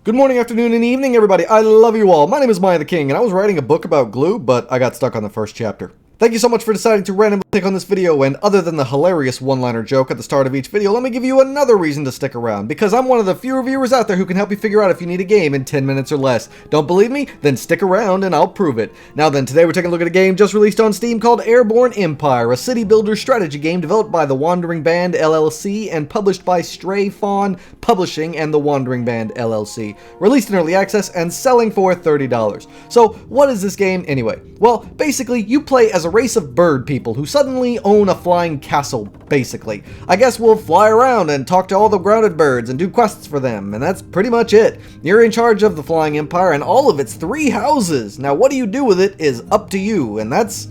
Good morning, afternoon, and evening, everybody. I love you all. My name is miahtheking, and I was writing a book about glue, but I got stuck on the first chapter. Thank you so much for deciding to randomly click on this video, and other than the hilarious one-liner joke at the start of each video, let me give you another reason to stick around, because I'm one of the few reviewers out there who can help you figure out if you need a game in 10 minutes or less. Don't believe me? Then stick around and I'll prove it. Now then, today we're taking a look at a game just released on Steam called Airborne Empire, a city builder strategy game developed by The Wandering Band LLC and published by Stray Fawn Publishing and The Wandering Band LLC. Released in early access and selling for $30. So what is this game anyway? Well, basically you play as a race of bird people who suddenly own a flying castle, basically. I guess we'll fly around and talk to all the grounded birds and do quests for them, and that's pretty much it. You're in charge of the flying empire and all of its 3 houses. Now what do you do with it is up to you, and that's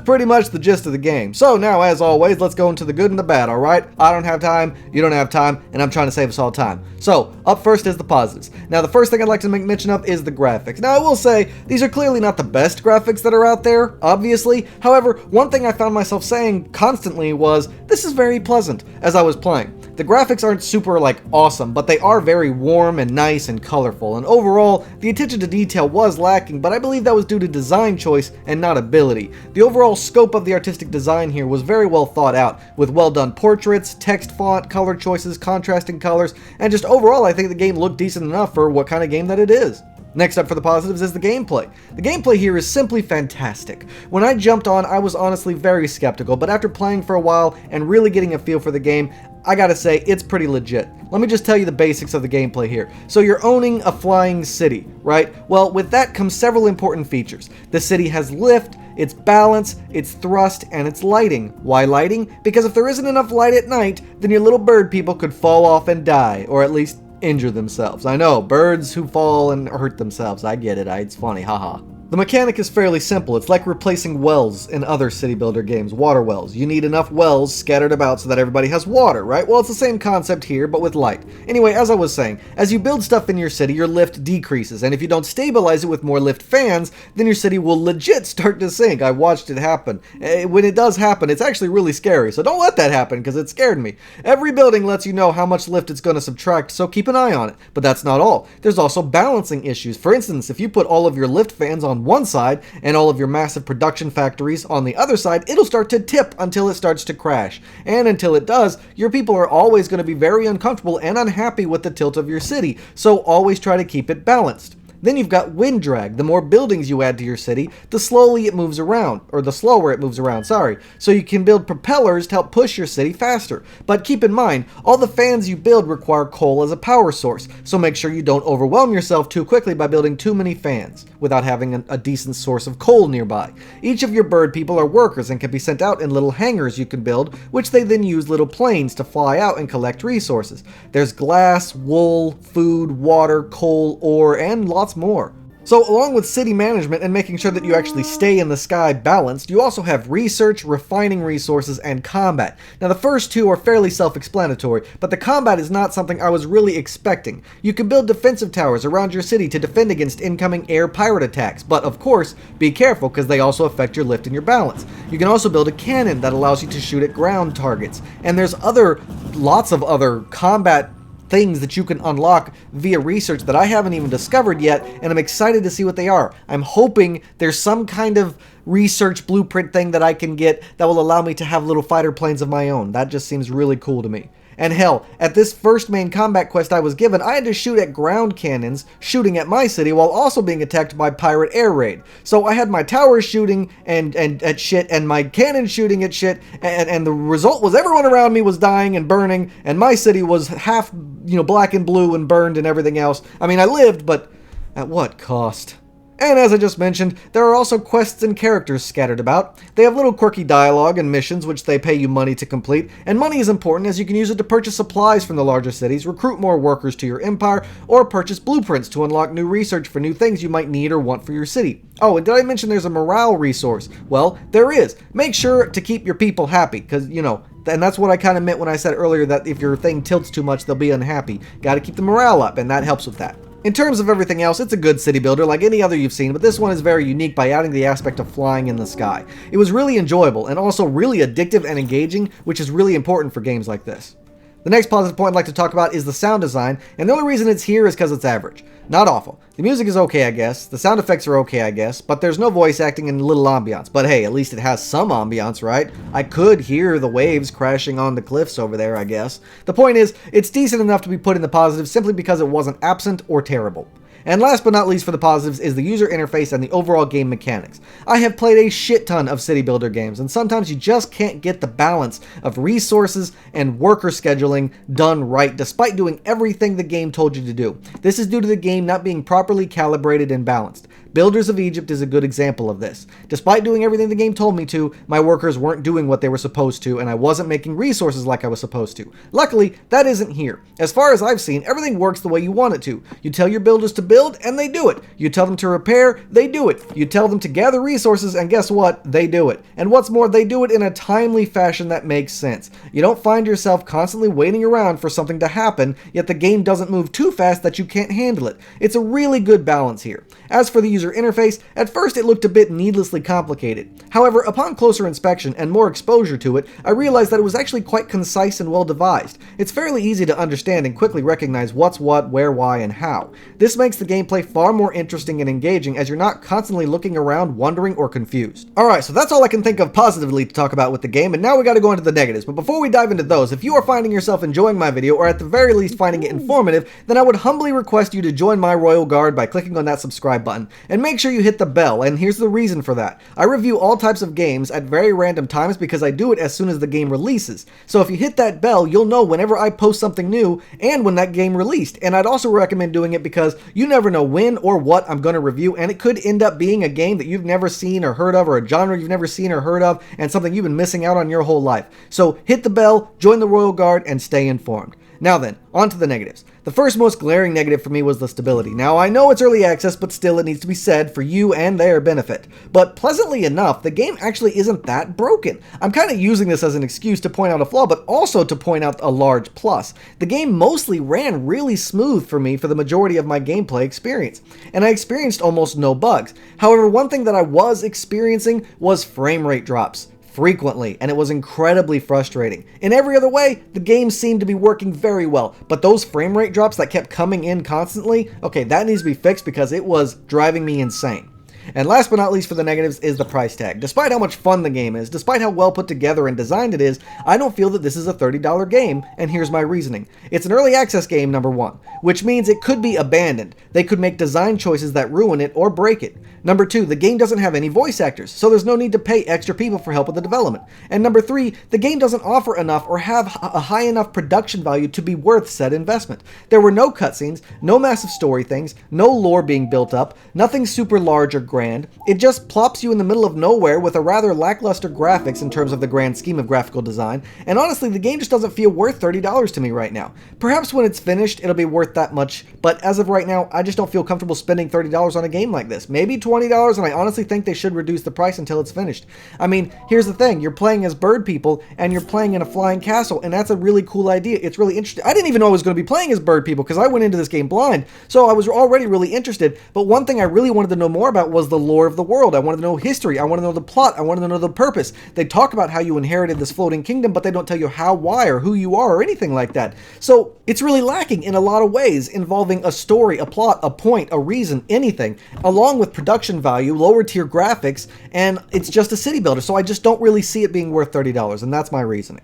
pretty much the gist of the game. So now, as always, let's go into the good and the bad, alright? I don't have time, you don't have time, and I'm trying to save us all time. So, up first is the positives. Now, the first thing I'd like to make mention of is the graphics. Now, I will say, these are clearly not the best graphics that are out there, obviously. However, one thing I found myself saying constantly was, this is very pleasant, as I was playing. The graphics aren't super, awesome, but they are very warm and nice and colorful, and overall, the attention to detail was lacking, but I believe that was due to design choice and not ability. The overall scope of the artistic design here was very well thought out, with well done portraits, text font, color choices, contrasting colors, and just overall I think the game looked decent enough for what kind of game that it is. Next up for the positives is the gameplay. The gameplay here is simply fantastic. When I jumped on, I was honestly very skeptical, but after playing for a while and really getting a feel for the game, I gotta say, it's pretty legit. Let me just tell you the basics of the gameplay here. So you're owning a flying city, right? Well, with that comes several important features. The city has lift, its balance, its thrust, and its lighting. Why lighting? Because if there isn't enough light at night, then your little bird people could fall off and die, or at least injure themselves. I know, birds who fall and hurt themselves. I get it. It's funny, haha. The mechanic is fairly simple. It's like replacing wells in other city builder games, water wells. You need enough wells scattered about so that everybody has water, right? Well, it's the same concept here, but with light. Anyway, as I was saying, as you build stuff in your city, your lift decreases, and if you don't stabilize it with more lift fans, then your city will legit start to sink. I watched it happen. When it does happen, it's actually really scary, so don't let that happen, because it scared me. Every building lets you know how much lift it's going to subtract, so keep an eye on it. But that's not all. There's also balancing issues. For instance, if you put all of your lift fans on one side and all of your massive production factories on the other side, it'll start to tip until it starts to crash. And until it does, your people are always going to be very uncomfortable and unhappy with the tilt of your city, so always try to keep it balanced. Then you've got wind drag. The more buildings you add to your city, the slower it moves around, sorry. So you can build propellers to help push your city faster. But keep in mind, all the fans you build require coal as a power source, so make sure you don't overwhelm yourself too quickly by building too many fans, without having a decent source of coal nearby. Each of your bird people are workers and can be sent out in little hangars you can build, which they then use little planes to fly out and collect resources. There's glass, wool, food, water, coal, ore, and lots more. So along with city management and making sure that you actually stay in the sky balanced, you also have research, refining resources, and combat. Now the first two are fairly self-explanatory, but the combat is not something I was really expecting. You can build defensive towers around your city to defend against incoming air pirate attacks, but of course, be careful because they also affect your lift and your balance. You can also build a cannon that allows you to shoot at ground targets, and there's lots of other combat things that you can unlock via research that I haven't even discovered yet, and I'm excited to see what they are. I'm hoping there's some kind of research blueprint thing that I can get that will allow me to have little fighter planes of my own. That just seems really cool to me. And hell, at this first main combat quest I was given, I had to shoot at ground cannons, shooting at my city while also being attacked by pirate air raid. So I had my towers shooting and at shit, and my cannons shooting at shit, and the result was everyone around me was dying and burning, and my city was half, black and blue and burned and everything else. I mean, I lived, but at what cost? And as I just mentioned, there are also quests and characters scattered about. They have little quirky dialogue and missions which they pay you money to complete, and money is important as you can use it to purchase supplies from the larger cities, recruit more workers to your empire, or purchase blueprints to unlock new research for new things you might need or want for your city. Oh, and did I mention there's a morale resource? Well, there is. Make sure to keep your people happy, because, and that's what I kind of meant when I said earlier that if your thing tilts too much, they'll be unhappy. Got to keep the morale up, and that helps with that. In terms of everything else, it's a good city builder like any other you've seen, but this one is very unique by adding the aspect of flying in the sky. It was really enjoyable and also really addictive and engaging, which is really important for games like this. The next positive point I'd like to talk about is the sound design, and the only reason it's here is because it's average. Not awful. The music is okay, I guess. The sound effects are okay, I guess. But there's no voice acting and little ambiance. But hey, at least it has some ambiance, right? I could hear the waves crashing on the cliffs over there, I guess. The point is, it's decent enough to be put in the positive simply because it wasn't absent or terrible. And last but not least for the positives is the user interface and the overall game mechanics. I have played a shit ton of city builder games, and sometimes you just can't get the balance of resources and worker scheduling done right despite doing everything the game told you to do. This is due to the game not being properly calibrated and balanced. Builders of Egypt is a good example of this. Despite doing everything the game told me to, my workers weren't doing what they were supposed to, and I wasn't making resources like I was supposed to. Luckily, that isn't here. As far as I've seen, everything works the way you want it to. You tell your builders to build, and they do it. You tell them to repair, they do it. You tell them to gather resources, and guess what? They do it. And what's more, they do it in a timely fashion that makes sense. You don't find yourself constantly waiting around for something to happen, yet the game doesn't move too fast that you can't handle it. It's a really good balance here. As for the user interface, at first it looked a bit needlessly complicated. However, upon closer inspection and more exposure to it, I realized that it was actually quite concise and well devised. It's fairly easy to understand and quickly recognize what's what, where, why, and how. This makes the gameplay far more interesting and engaging as you're not constantly looking around, wondering, or confused. Alright, so that's all I can think of positively to talk about with the game, and now we gotta go into the negatives. But before we dive into those, if you are finding yourself enjoying my video, or at the very least finding it informative, then I would humbly request you to join my Royal Guard by clicking on that subscribe button. And make sure you hit the bell, and here's the reason for that. I review all types of games at very random times because I do it as soon as the game releases. So if you hit that bell, you'll know whenever I post something new and when that game released. And I'd also recommend doing it because you never know when or what I'm going to review, and it could end up being a game that you've never seen or heard of, or a genre you've never seen or heard of, and something you've been missing out on your whole life. So hit the bell, join the Royal Guard, and stay informed. Now then, on to the negatives. The first most glaring negative for me was the stability. Now, I know it's early access, but still it needs to be said for you and their benefit. But pleasantly enough, the game actually isn't that broken. I'm kind of using this as an excuse to point out a flaw, but also to point out a large plus. The game mostly ran really smooth for me for the majority of my gameplay experience, and I experienced almost no bugs. However, one thing that I was experiencing was frame rate drops. Frequently, and it was incredibly frustrating. In every other way, the game seemed to be working very well, but those frame rate drops that kept coming in constantly, okay, that needs to be fixed because it was driving me insane. And last but not least for the negatives is the price tag. Despite how much fun the game is, despite how well put together and designed it is, I don't feel that this is a $30 game, and here's my reasoning. It's an early access game, number one, which means it could be abandoned. They could make design choices that ruin it or break it. Number two, the game doesn't have any voice actors, so there's no need to pay extra people for help with the development. And number three, the game doesn't offer enough or have a high enough production value to be worth said investment. There were no cutscenes, no massive story things, no lore being built up, nothing super large or grand. It just plops you in the middle of nowhere with a rather lackluster graphics in terms of the grand scheme of graphical design, and honestly, the game just doesn't feel worth $30 to me right now. Perhaps when it's finished, it'll be worth that much, but as of right now, I just don't feel comfortable spending $30 on a game like this. Maybe $20, and I honestly think they should reduce the price until it's finished. I mean, here's the thing, you're playing as bird people, and you're playing in a flying castle, and that's a really cool idea. It's really interesting. I didn't even know I was going to be playing as bird people, because I went into this game blind, so I was already really interested, but one thing I really wanted to know more about was the lore of the world. I wanted to know history, I wanted to know the plot, I wanted to know the purpose. They talk about how you inherited this floating kingdom, but they don't tell you how, why, or who you are, or anything like that. So, it's really lacking in a lot of ways, involving a story, a plot, a point, a reason, anything, along with production value, lower tier graphics, and it's just a city builder, so I just don't really see it being worth $30, and that's my reasoning.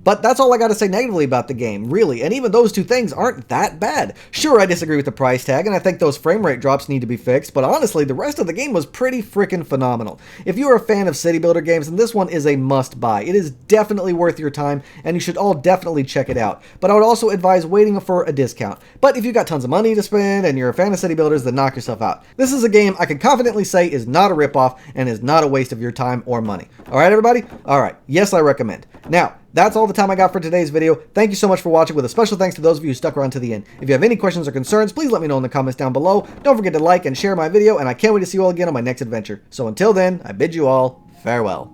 But that's all I gotta say negatively about the game, really, and even those two things aren't that bad. Sure, I disagree with the price tag, and I think those frame rate drops need to be fixed, but honestly, the rest of the game was pretty freaking phenomenal. If you are a fan of city builder games, then this one is a must-buy. It is definitely worth your time, and you should all definitely check it out. But I would also advise waiting for a discount. But if you've got tons of money to spend, and you're a fan of city builders, then knock yourself out. This is a game I can confidently say is not a ripoff, and is not a waste of your time or money. Alright, everybody? Alright, yes, I recommend. Now, that's all the time I got for today's video. Thank you so much for watching, with a special thanks to those of you who stuck around to the end. If you have any questions or concerns, please let me know in the comments down below. Don't forget to like and share my video, and I can't wait to see you all again on my next adventure. So until then, I bid you all farewell.